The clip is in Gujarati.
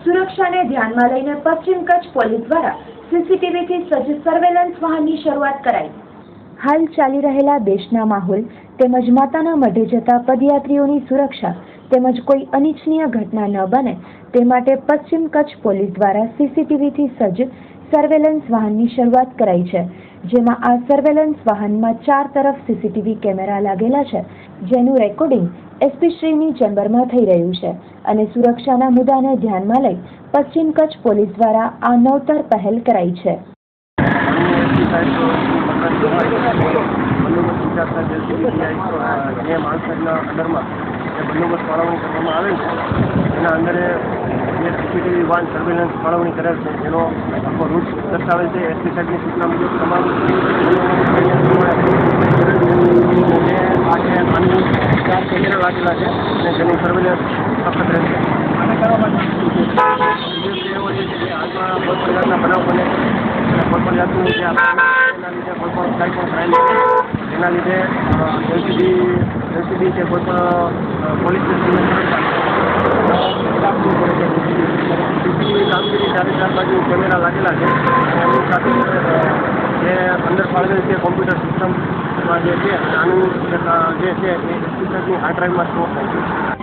સુરક્ષાને ધ્યાનમાં લઈને પશ્ચિમ કચ્છ પોલીસ દ્વારા સીસીટીવીથી સજ્જ સર્વેલન્સ વાહનની શરૂઆત કરાઈ। હાલ ચાલી રહેલા દેશના માહોલ તેમજ માતાના મઢે જતા પદયાત્રીઓની સુરક્ષા તેમજ કોઈ અનિચ્છનીય ઘટના ન બને તે માટે પશ્ચિમ કચ્છ પોલીસ દ્વારા સીસીટીવીથી સજ્જ સર્વેલન્સ વાહનની શરૂઆત કરાઈ છે, જેમાં આ સર્વેલન્સ વાહનમાં 4 તરફ સીસીટીવી કેમેરા લાગેલા છે, જેનું રેકોર્ડિંગ એસપી શ્રીની ચેમ્બરમાં થઈ રહ્યું છે અને સુરક્ષાના મુદ્દાને ધ્યાનમાં લઈ પશ્ચિમ કચ્છ પોલીસ દ્વારા આ નવતર પહેલ કરાઈ છે। બંદોબસ્ત ફાળવણી કરવામાં આવેલ છે એના અંદર જે સીસીટીવી વાન સર્વેલન્સ ફાળવણી કરેલ છે જેનો આખો રૂટ દર્શાવેલ છે। એસપી સાહેબની સૂચના મુજબ તમામ કેમેરા લાગેલા છે અને તેની સર્વેલન્સ સખત રહેશે। હાલમાં કોઈ પ્રકારના બનાવ બને કોઈ પણ જાતનું જે એના લીધે કોઈ પણ કાંઈ પણ ક્રાઇમ એના લીધે એલસીબી કે કોઈ પણ પોલીસ સીસીટીવી કામગીરી 4 બાજુ કેમેરા લાગેલા છે એની સાથે જે અંદર ફાળવેલ છે કોમ્પ્યુટર સિસ્ટમમાં જે છે આનું જે છે એ એસપી સાહેબની હાર્ડ ડ્રાઈવમાં સ્ટોર થાય છે।